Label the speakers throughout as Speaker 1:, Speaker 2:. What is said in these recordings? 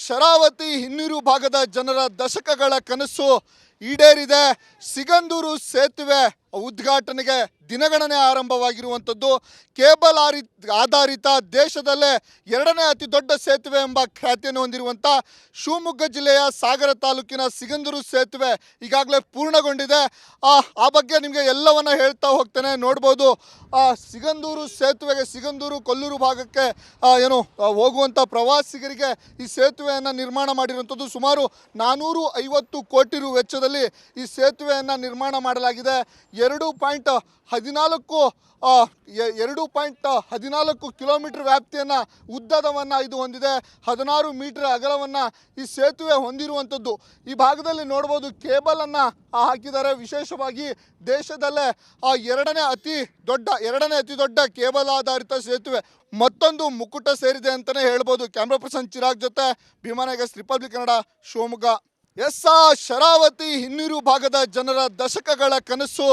Speaker 1: ಶರಾವತಿ ಹಿನ್ನೀರು ಭಾಗದ ಜನರ ದಶಕಗಳ ಕನಸು ಈಡೇರಿದೆ. ಸಿಗಂದೂರು ಸೇತುವೆ ಉದ್ಘಾಟನೆಗೆ ದಿನಗಣನೆ ಆರಂಭವಾಗಿರುವಂಥದ್ದು. ಕೇಬಲ್ ಆಧಾರಿತ ದೇಶದಲ್ಲೇ ಎರಡನೇ ಅತಿ ದೊಡ್ಡ ಸೇತುವೆ ಎಂಬ ಖ್ಯಾತಿಯನ್ನು ಹೊಂದಿರುವಂಥ ಶಿವಮೊಗ್ಗ ಜಿಲ್ಲೆಯ ಸಾಗರ ತಾಲೂಕಿನ ಸಿಗಂದೂರು ಸೇತುವೆ ಈಗಾಗಲೇ ಪೂರ್ಣಗೊಂಡಿದೆ. ಆ ಬಗ್ಗೆ ನಿಮಗೆ ಎಲ್ಲವನ್ನ ಹೇಳ್ತಾ ಹೋಗ್ತೇನೆ. ನೋಡ್ಬೋದು, ಸಿಗಂದೂರು ಸೇತುವೆಗೆ, ಸಿಗಂದೂರು ಕೊಲ್ಲೂರು ಭಾಗಕ್ಕೆ ಹೋಗುವಂಥ ಪ್ರವಾಸಿಗರಿಗೆ ಈ ಸೇತುವೆಯನ್ನು ನಿರ್ಮಾಣ ಮಾಡಿರುವಂಥದ್ದು. ಸುಮಾರು 450 ಕೋಟಿ ರು ವೆಚ್ಚದಲ್ಲಿ ಈ ಸೇತುವೆಯನ್ನು ನಿರ್ಮಾಣ ಮಾಡಲಾಗಿದೆ. 2.14 ಕಿಲೋಮೀಟರ್ ವ್ಯಾಪ್ತಿಯನ್ನು ಉದ್ದದವನ್ನು ಇದು ಹೊಂದಿದೆ. 16 ಮೀಟರ್ ಅಗಲವನ್ನು ಈ ಸೇತುವೆ ಹೊಂದಿರುವಂಥದ್ದು. ಈ ಭಾಗದಲ್ಲಿ ನೋಡ್ಬೋದು, ಕೇಬಲನ್ನು ಹಾಕಿದ್ದಾರೆ. ವಿಶೇಷವಾಗಿ ದೇಶದಲ್ಲೇ ಎರಡನೇ ಅತಿ ದೊಡ್ಡ ಕೇಬಲ್ ಆಧಾರಿತ ಸೇತುವೆ ಮತ್ತೊಂದು ಮುಕುಟ ಸೇರಿದೆ ಅಂತಲೇ ಹೇಳ್ಬೋದು. ಕ್ಯಾಮ್ರಾ ಪರ್ಸನ್ ಚಿರಾಗ್ ಜೊತೆ ಭೀಮಾನಾಯಕ್, ರಿಪಬ್ಲಿಕ್ ಕನ್ನಡ, ಶಿವಮೊಗ್ಗ. ಶರಾವತಿ ಹಿನ್ನೀರು ಭಾಗದ ಜನರ ದಶಕಗಳ ಕನಸು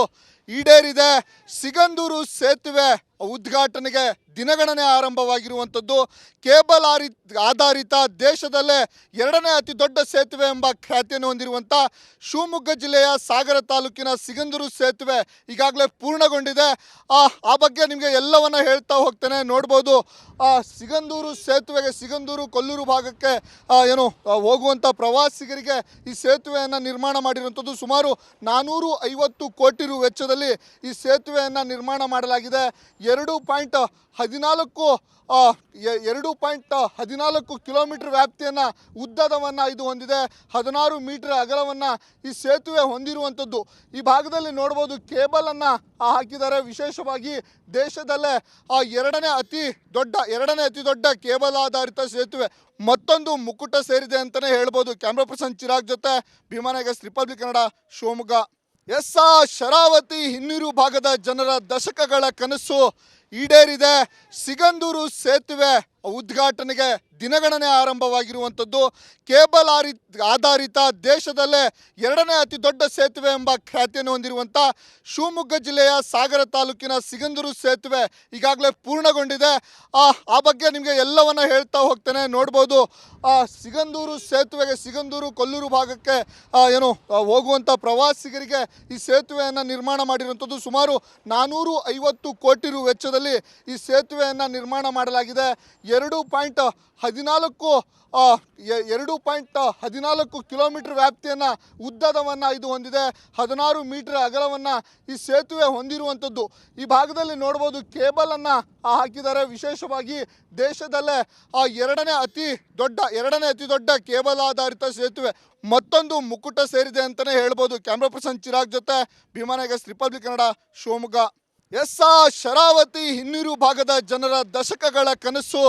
Speaker 1: ಈಡೇರಿದೆ. ಸಿಗಂದೂರು ಸೇತುವೆ ಉದ್ಘಾಟನೆಗೆ ದಿನಗಣನೆ ಆರಂಭವಾಗಿರುವಂಥದ್ದು. ಕೇಬಲ್ ಆಧಾರಿತ ದೇಶದಲ್ಲೇ ಎರಡನೇ ಅತಿ ದೊಡ್ಡ ಸೇತುವೆ ಎಂಬ ಖ್ಯಾತಿಯನ್ನು ಹೊಂದಿರುವಂಥ ಶಿವಮೊಗ್ಗ ಜಿಲ್ಲೆಯ ಸಾಗರ ತಾಲೂಕಿನ ಸಿಗಂದೂರು ಸೇತುವೆ ಈಗಾಗಲೇ ಪೂರ್ಣಗೊಂಡಿದೆ. ಆ ಬಗ್ಗೆ ನಿಮಗೆ ಎಲ್ಲವನ್ನ ಹೇಳ್ತಾ ಹೋಗ್ತೇನೆ. ನೋಡ್ಬೋದು, ಸಿಗಂದೂರು ಸೇತುವೆಗೆ, ಸಿಗಂದೂರು ಕೊಲ್ಲೂರು ಭಾಗಕ್ಕೆ ಹೋಗುವಂಥ ಪ್ರವಾಸಿಗರಿಗೆ ಈ ಸೇತುವೆಯನ್ನು ನಿರ್ಮಾಣ ಮಾಡಿರುವಂಥದ್ದು. ಸುಮಾರು 450 ಕೋಟಿ ರು ವೆಚ್ಚದಲ್ಲಿ ಈ ಸೇತುವೆಯನ್ನು ನಿರ್ಮಾಣ ಮಾಡಲಾಗಿದೆ. 2.14 ಕಿಲೋಮೀಟರ್ ವ್ಯಾಪ್ತಿಯನ್ನು ಉದ್ದದವನ್ನು ಇದು ಹೊಂದಿದೆ. 16 ಮೀಟರ್ ಅಗಲವನ್ನು ಈ ಸೇತುವೆ ಹೊಂದಿರುವಂಥದ್ದು. ಈ ಭಾಗದಲ್ಲಿ ನೋಡ್ಬೋದು, ಕೇಬಲನ್ನು ಹಾಕಿದ್ದಾರೆ. ವಿಶೇಷವಾಗಿ ದೇಶದಲ್ಲೇ ಎರಡನೇ ಅತಿ ದೊಡ್ಡ ಕೇಬಲ್ ಆಧಾರಿತ ಸೇತುವೆ ಮತ್ತೊಂದು ಮುಕುಟ ಸೇರಿದೆ ಅಂತಲೇ ಹೇಳ್ಬೋದು. ಕ್ಯಾಮ್ರಾ ಪರ್ಸನ್ ಚಿರಾಗ್ ಜೊತೆ ಭೀಮಾನಾಯಕ್, ರಿಪಬ್ಲಿಕ್ ಕನ್ನಡ, ಶಿವಮೊಗ್ಗ. ಶರಾವತಿ ಹಿನ್ನೀರು ಭಾಗದ ಜನರ ದಶಕಗಳ ಕನಸು ಈಡೇರಿದೆ. ಸಿಗಂದೂರು ಸೇತುವೆ ಉದ್ಘಾಟನೆಗೆ ದಿನಗಣನೆ ಆರಂಭವಾಗಿರುವಂಥದ್ದು. ಕೇಬಲ್ ಆಧಾರಿತ ದೇಶದಲ್ಲೇ ಎರಡನೇ ಅತಿ ದೊಡ್ಡ ಸೇತುವೆ ಎಂಬ ಖ್ಯಾತಿಯನ್ನು ಹೊಂದಿರುವಂಥ ಶಿವಮೊಗ್ಗ ಜಿಲ್ಲೆಯ ಸಾಗರ ತಾಲೂಕಿನ ಸಿಗಂದೂರು ಸೇತುವೆ ಈಗಾಗಲೇ ಪೂರ್ಣಗೊಂಡಿದೆ. ಆ ಬಗ್ಗೆ ನಿಮಗೆ ಎಲ್ಲವನ್ನ ಹೇಳ್ತಾ ಹೋಗ್ತೇನೆ. ನೋಡ್ಬೋದು, ಸಿಗಂದೂರು ಸೇತುವೆಗೆ, ಸಿಗಂದೂರು ಕೊಲ್ಲೂರು ಭಾಗಕ್ಕೆ ಹೋಗುವಂಥ ಪ್ರವಾಸಿಗರಿಗೆ ಈ ಸೇತುವೆಯನ್ನು ನಿರ್ಮಾಣ ಮಾಡಿರುವಂಥದ್ದು. ಸುಮಾರು 450 ಕೋಟಿ ರು ವೆಚ್ಚದಲ್ಲಿ ಈ ಸೇತುವೆಯನ್ನು ನಿರ್ಮಾಣ ಮಾಡಲಾಗಿದೆ. 2.14 ಕಿಲೋಮೀಟರ್ ವ್ಯಾಪ್ತಿಯನ್ನು ಉದ್ದದವನ್ನು ಇದು ಹೊಂದಿದೆ. 16 ಮೀಟರ್ ಅಗಲವನ್ನು ಈ ಸೇತುವೆ ಹೊಂದಿರುವಂಥದ್ದು. ಈ ಭಾಗದಲ್ಲಿ ನೋಡ್ಬೋದು, ಕೇಬಲನ್ನು ಹಾಕಿದ್ದಾರೆ. ವಿಶೇಷವಾಗಿ ದೇಶದಲ್ಲೇ ಎರಡನೇ ಅತಿ ದೊಡ್ಡ ಕೇಬಲ್ ಆಧಾರಿತ ಸೇತುವೆ ಮತ್ತೊಂದು ಮುಕುಟ ಸೇರಿದೆ ಅಂತಲೇ ಹೇಳ್ಬೋದು. ಕ್ಯಾಮ್ರಾ ಪರ್ಸನ್ ಚಿರಾಗ್ ಜೊತೆ ಭೀಮಾನಾಯಕ್, ರಿಪಬ್ಲಿಕ್ ಕನ್ನಡ, ಶಿವಮೊಗ್ಗ. ಶರಾವತಿ ಹಿನ್ನೀರು ಭಾಗದ ಜನರ ದಶಕಗಳ ಕನಸು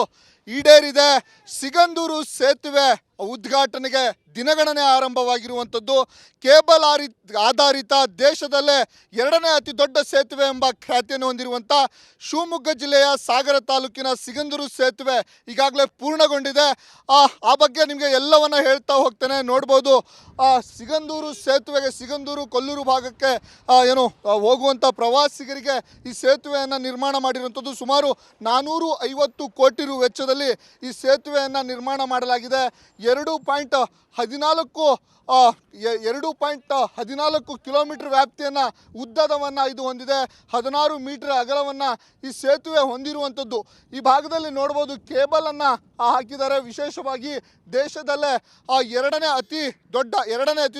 Speaker 1: ಈಡೇರಿದೆ. ಸಿಗಂದೂರು ಸೇತುವೆ ಉದ್ಘಾಟನೆಗೆ ದಿನಗಣನೆ ಆರಂಭವಾಗಿರುವಂಥದ್ದು. ಕೇಬಲ್ ಆಧಾರಿತ ದೇಶದಲ್ಲೇ ಎರಡನೇ ಅತಿ ದೊಡ್ಡ ಸೇತುವೆ ಎಂಬ ಖ್ಯಾತಿಯನ್ನು ಹೊಂದಿರುವಂಥ ಶಿವಮೊಗ್ಗ ಜಿಲ್ಲೆಯ ಸಾಗರ ತಾಲೂಕಿನ ಸಿಗಂದೂರು ಸೇತುವೆ ಈಗಾಗಲೇ ಪೂರ್ಣಗೊಂಡಿದೆ. ಆ ಬಗ್ಗೆ ನಿಮಗೆ ಎಲ್ಲವನ್ನ ಹೇಳ್ತಾ ಹೋಗ್ತೇನೆ. ನೋಡ್ಬೋದು, ಸಿಗಂದೂರು ಸೇತುವೆಗೆ, ಸಿಗಂದೂರು ಕೊಲ್ಲೂರು ಭಾಗಕ್ಕೆ ಹೋಗುವಂಥ ಪ್ರವಾಸಿಗರಿಗೆ ಈ ಸೇತುವೆಯನ್ನು ನಿರ್ಮಾಣ ಮಾಡಿರುವಂಥದ್ದು. ಸುಮಾರು 450 ಕೋಟಿ ರು ವೆಚ್ಚದಲ್ಲಿ ಈ ಸೇತುವೆಯನ್ನು ನಿರ್ಮಾಣ ಮಾಡಲಾಗಿದೆ. 2.14 ಕಿಲೋಮೀಟರ್ ವ್ಯಾಪ್ತಿಯನ್ನು ಉದ್ದದವನ್ನು ಇದು ಹೊಂದಿದೆ. 16 ಮೀಟರ್ ಅಗಲವನ್ನು ಈ ಸೇತುವೆ ಹೊಂದಿರುವಂಥದ್ದು. ಈ ಭಾಗದಲ್ಲಿ ನೋಡ್ಬೋದು, ಕೇಬಲನ್ನು ಹಾಕಿದ್ದಾರೆ. ವಿಶೇಷವಾಗಿ ದೇಶದಲ್ಲೇ ಎರಡನೇ ಅತಿ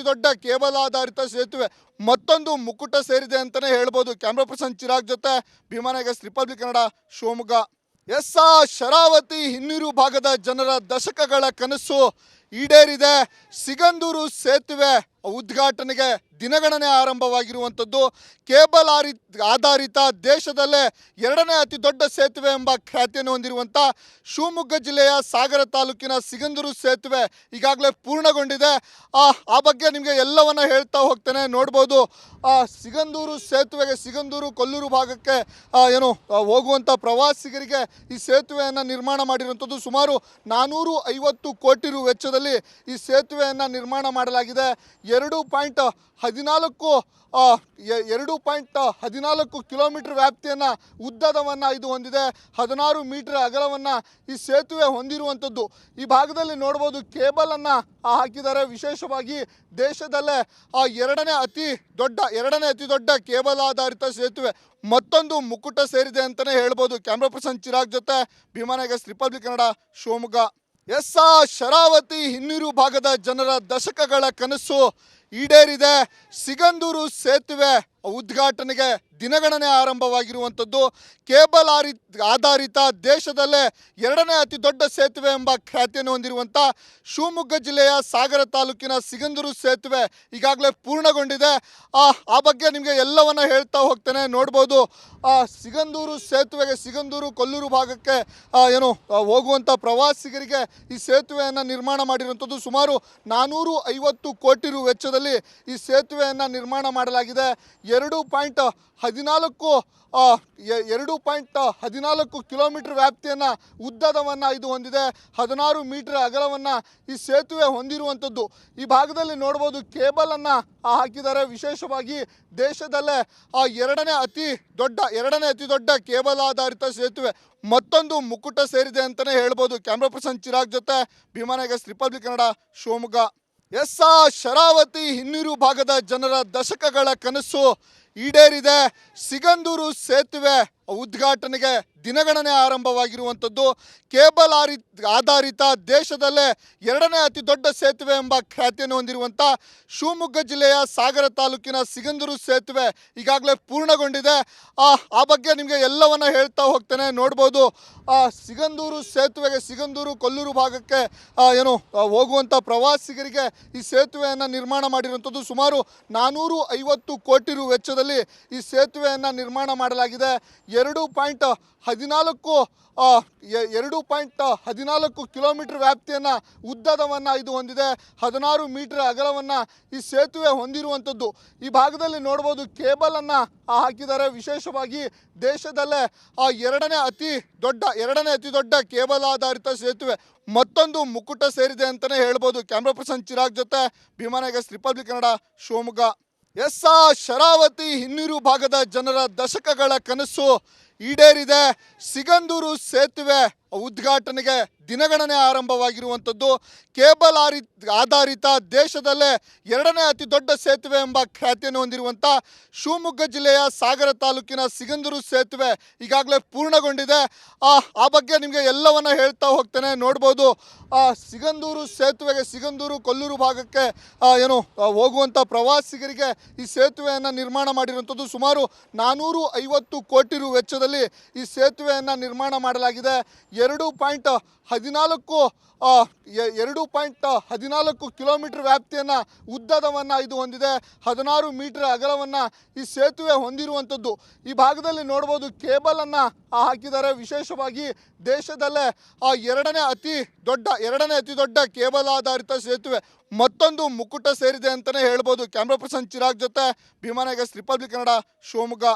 Speaker 1: ದೊಡ್ಡ ಕೇಬಲ್ ಆಧಾರಿತ ಸೇತುವೆ ಮತ್ತೊಂದು ಮುಕುಟ ಸೇರಿದೆ ಅಂತಲೇ ಹೇಳ್ಬೋದು. ಕ್ಯಾಮ್ರಾ ಪರ್ಸನ್ ಚಿರಾಗ್ ಜೊತೆ ಭೀಮಾನಾಯಕ್, ರಿಪಬ್ಲಿಕ್ ಕನ್ನಡ, ಶಿವಮೊಗ್ಗ. ಶರಾವತಿ ಹಿನ್ನೀರು ಭಾಗದ ಜನರ ದಶಕಗಳ ಕನಸು ಈಡೇರಿದೆ. ಸಿಗಂದೂರು ಸೇತುವೆ ಉದ್ಘಾಟನೆಗೆ ದಿನಗಣನೆ ಆರಂಭವಾಗಿರುವಂಥದ್ದು. ಕೇಬಲ್ ಆಧಾರಿತ ದೇಶದಲ್ಲೇ ಎರಡನೇ ಅತಿ ದೊಡ್ಡ ಸೇತುವೆ ಎಂಬ ಖ್ಯಾತಿಯನ್ನು ಹೊಂದಿರುವಂಥ ಶಿವಮೊಗ್ಗ ಜಿಲ್ಲೆಯ ಸಾಗರ ತಾಲೂಕಿನ ಸಿಗಂದೂರು ಸೇತುವೆ ಈಗಾಗಲೇ ಪೂರ್ಣಗೊಂಡಿದೆ. ಆ ಬಗ್ಗೆ ನಿಮಗೆ ಎಲ್ಲವನ್ನ ಹೇಳ್ತಾ ಹೋಗ್ತೇನೆ. ನೋಡ್ಬೋದು, ಸಿಗಂದೂರು ಸೇತುವೆಗೆ, ಸಿಗಂದೂರು ಕೊಲ್ಲೂರು ಭಾಗಕ್ಕೆ ಹೋಗುವಂಥ ಪ್ರವಾಸಿಗರಿಗೆ ಈ ಸೇತುವೆಯನ್ನು ನಿರ್ಮಾಣ ಮಾಡಿರುವಂಥದ್ದು. ಸುಮಾರು 450 ಕೋಟಿ ರು ವೆಚ್ಚದಲ್ಲಿ ವೆಚ್ಚದಲ್ಲಿ ಈ ಸೇತುವೆಯನ್ನು ನಿರ್ಮಾಣ ಮಾಡಲಾಗಿದೆ. 2.14 ಕಿಲೋಮೀಟರ್ ವ್ಯಾಪ್ತಿಯನ್ನು ಉದ್ದದವನ್ನು ಇದು ಹೊಂದಿದೆ. 16 ಮೀಟರ್ ಅಗಲವನ್ನು ಈ ಸೇತುವೆ ಹೊಂದಿರುವಂಥದ್ದು. ಈ ಭಾಗದಲ್ಲಿ ನೋಡ್ಬೋದು ಕೇಬಲನ್ನು ಹಾಕಿದ್ದಾರೆ. ವಿಶೇಷವಾಗಿ ದೇಶದಲ್ಲೇ ಎರಡನೇ ಅತಿ ದೊಡ್ಡ ಕೇಬಲ್ ಆಧಾರಿತ ಸೇತುವೆ ಮತ್ತೊಂದು ಮುಕುಟ ಸೇರಿದೆ ಅಂತಲೇ ಹೇಳ್ಬೋದು. ಕ್ಯಾಮ್ರಾ ಪರ್ಸನ್ ಚಿರಾಗ್ ಜೊತೆ ಭೀಮಾನಾಯಕ್, ರಿಪಬ್ಲಿಕ್ ಕನ್ನಡ, ಶಿವಮೊಗ್ಗ. ಶರಾವತಿ ಹಿನ್ನೀರು ಭಾಗದ ಜನರ ದಶಕಗಳ ಕನಸು ಈಡೇರಿದೆ. ಸಿಗಂದೂರು ಸೇತುವೆ ಉದ್ಘಾಟನೆಗೆ ದಿನಗಣನೆ ಆರಂಭವಾಗಿರುವಂಥದ್ದು. ಕೇಬಲ್ ಆಧಾರಿತ ದೇಶದಲ್ಲೇ ಎರಡನೇ ಅತಿ ದೊಡ್ಡ ಸೇತುವೆ ಎಂಬ ಖ್ಯಾತಿಯನ್ನು ಹೊಂದಿರುವಂಥ ಶಿವಮೊಗ್ಗ ಜಿಲ್ಲೆಯ ಸಾಗರ ತಾಲೂಕಿನ ಸಿಗಂದೂರು ಸೇತುವೆ ಈಗಾಗಲೇ ಪೂರ್ಣಗೊಂಡಿದೆ. ಆ ಬಗ್ಗೆ ನಿಮಗೆ ಎಲ್ಲವನ್ನ ಹೇಳ್ತಾ ಹೋಗ್ತೇನೆ. ನೋಡ್ಬೋದು ಸಿಗಂದೂರು ಸೇತುವೆಗೆ, ಸಿಗಂದೂರು ಕೊಲ್ಲೂರು ಭಾಗಕ್ಕೆ ಹೋಗುವಂಥ ಪ್ರವಾಸಿಗರಿಗೆ ಈ ಸೇತುವೆಯನ್ನು ನಿರ್ಮಾಣ ಮಾಡಿರುವಂಥದ್ದು. ಸುಮಾರು 450 ಕೋಟಿ ರು ವೆಚ್ಚದಲ್ಲಿ ಈ ಸೇತುವೆಯನ್ನು ನಿರ್ಮಾಣ ಮಾಡಲಾಗಿದೆ. 2.14 ಕಿಲೋಮೀಟರ್ ವ್ಯಾಪ್ತಿಯನ್ನು ಉದ್ದದವನ್ನು ಇದು ಹೊಂದಿದೆ. 16 ಮೀಟರ್ ಅಗಲವನ್ನು ಈ ಸೇತುವೆ ಹೊಂದಿರುವಂಥದ್ದು. ಈ ಭಾಗದಲ್ಲಿ ನೋಡ್ಬೋದು ಕೇಬಲನ್ನು ಹಾಕಿದ್ದಾರೆ. ವಿಶೇಷವಾಗಿ ದೇಶದಲ್ಲೇ ಎರಡನೇ ಅತಿ ದೊಡ್ಡ ಕೇಬಲ್ ಆಧಾರಿತ ಸೇತುವೆ ಮತ್ತೊಂದು ಮುಕುಟ ಸೇರಿದೆ ಅಂತಲೇ ಹೇಳ್ಬೋದು. ಕ್ಯಾಮ್ರಾ ಪರ್ಸನ್ ಚಿರಾಗ್ ಜೊತೆ ಭೀಮಾನಾಯಕ್, ರಿಪಬ್ಲಿಕ್ ಕನ್ನಡ, ಶಿವಮೊಗ್ಗ. ಶರಾವತಿ ಹಿನ್ನೀರು ಭಾಗದ ಜನರ ದಶಕಗಳ ಕನಸು ಈಡೇರಿದೆ. ಸಿಗಂದೂರು ಸೇತುವೆ ಉದ್ಘಾಟನೆಗೆ ದಿನಗಣನೆ ಆರಂಭವಾಗಿರುವಂಥದ್ದು. ಕೇಬಲ್ ಆಧಾರಿತ ದೇಶದಲ್ಲೇ ಎರಡನೇ ಅತಿ ದೊಡ್ಡ ಸೇತುವೆ ಎಂಬ ಖ್ಯಾತಿಯನ್ನು ಹೊಂದಿರುವಂಥ ಶಿವಮೊಗ್ಗ ಜಿಲ್ಲೆಯ ಸಾಗರ ತಾಲೂಕಿನ ಸಿಗಂದೂರು ಸೇತುವೆ ಈಗಾಗಲೇ ಪೂರ್ಣಗೊಂಡಿದೆ. ಆ ಬಗ್ಗೆ ನಿಮಗೆ ಎಲ್ಲವನ್ನ ಹೇಳ್ತಾ ಹೋಗ್ತೇನೆ. ನೋಡ್ಬೋದು ಸಿಗಂದೂರು ಸೇತುವೆಗೆ, ಸಿಗಂದೂರು ಕೊಲ್ಲೂರು ಭಾಗಕ್ಕೆ ಹೋಗುವಂಥ ಪ್ರವಾಸಿಗರಿಗೆ ಈ ಸೇತುವೆಯನ್ನು ನಿರ್ಮಾಣ ಮಾಡಿರುವಂಥದ್ದು. ಸುಮಾರು 450 ಕೋಟಿ ರು ವೆಚ್ಚದಲ್ಲಿ ಈ ಸೇತುವೆಯನ್ನು ನಿರ್ಮಾಣ ಮಾಡಲಾಗಿದೆ. 2.14 ಕಿಲೋಮೀಟರ್ ವ್ಯಾಪ್ತಿಯನ್ನು ಉದ್ದದವನ್ನು ಇದು ಹೊಂದಿದೆ. 16 ಮೀಟರ್ ಅಗಲವನ್ನು ಈ ಸೇತುವೆ ಹೊಂದಿರುವಂಥದ್ದು. ಈ ಭಾಗದಲ್ಲಿ ನೋಡ್ಬೋದು ಕೇಬಲನ್ನು ಹಾಕಿದ್ದಾರೆ. ವಿಶೇಷವಾಗಿ ದೇಶದಲ್ಲೇ ಎರಡನೇ ಅತಿ ದೊಡ್ಡ ಕೇಬಲ್ ಆಧಾರಿತ ಸೇತುವೆ ಮತ್ತೊಂದು ಮುಕುಟ ಸೇರಿದೆ ಅಂತಲೇ ಹೇಳ್ಬೋದು. ಕ್ಯಾಮ್ರಾ ಪರ್ಸನ್ ಚಿರಾಗ್ ಜೊತೆ ಭೀಮಾನಾಯಕ್, ರಿಪಬ್ಲಿಕ್ ಕನ್ನಡ, ಶಿವಮೊಗ್ಗ. ಶರಾವತಿ ಹಿನ್ನೀರು ಭಾಗದ ಜನರ ದಶಕಗಳ ಕನಸು ಈಡೇರಿದೆ. ಸಿಗಂದೂರು ಸೇತುವೆ ಉದ್ಘಾಟನೆಗೆ ದಿನಗಣನೆ ಆರಂಭವಾಗಿರುವಂಥದ್ದು. ಕೇಬಲ್ ಆಧಾರಿತ ದೇಶದಲ್ಲೇ ಎರಡನೇ ಅತಿ ದೊಡ್ಡ ಸೇತುವೆ ಎಂಬ ಖ್ಯಾತಿಯನ್ನು ಹೊಂದಿರುವಂಥ ಶಿವಮೊಗ್ಗ ಜಿಲ್ಲೆಯ ಸಾಗರ ತಾಲೂಕಿನ ಸಿಗಂದೂರು ಸೇತುವೆ ಈಗಾಗಲೇ ಪೂರ್ಣಗೊಂಡಿದೆ. ಆ ಬಗ್ಗೆ ನಿಮಗೆ ಎಲ್ಲವನ್ನ ಹೇಳ್ತಾ ಹೋಗ್ತೇನೆ. ನೋಡ್ಬೋದು ಸಿಗಂದೂರು ಸೇತುವೆಗೆ, ಸಿಗಂದೂರು ಕೊಲ್ಲೂರು ಭಾಗಕ್ಕೆ ಹೋಗುವಂಥ ಪ್ರವಾಸಿಗರಿಗೆ ಈ ಸೇತುವೆಯನ್ನು ನಿರ್ಮಾಣ ಮಾಡಿರುವಂಥದ್ದು. ಸುಮಾರು 450 ಕೋಟಿ ರು ವೆಚ್ಚದಲ್ಲಿ ಈ ಸೇತುವೆಯನ್ನು ನಿರ್ಮಾಣ ಮಾಡಲಾಗಿದೆ. 2.14 ಕಿಲೋಮೀಟರ್ ವ್ಯಾಪ್ತಿಯನ್ನು ಉದ್ದದವನ್ನು ಇದು ಹೊಂದಿದೆ. 16 ಮೀಟರ್ ಅಗಲವನ್ನು ಈ ಸೇತುವೆ ಹೊಂದಿರುವಂಥದ್ದು. ಈ ಭಾಗದಲ್ಲಿ ನೋಡ್ಬೋದು ಕೇಬಲನ್ನು ಹಾಕಿದ್ದಾರೆ. ವಿಶೇಷವಾಗಿ ದೇಶದಲ್ಲೇ ಎರಡನೇ ಅತಿ ದೊಡ್ಡ ಕೇಬಲ್ ಆಧಾರಿತ ಸೇತುವೆ ಮತ್ತೊಂದು ಮುಕುಟ ಸೇರಿದೆ ಅಂತಲೇ ಹೇಳ್ಬೋದು. ಕ್ಯಾಮ್ರಾ ಪರ್ಸನ್ ಚಿರಾಗ್ ಜೊತೆ ಭೀಮಾನಾಯಕ್, ರಿಪಬ್ಲಿಕ್ ಕನ್ನಡ, ಶಿವಮೊಗ್ಗ.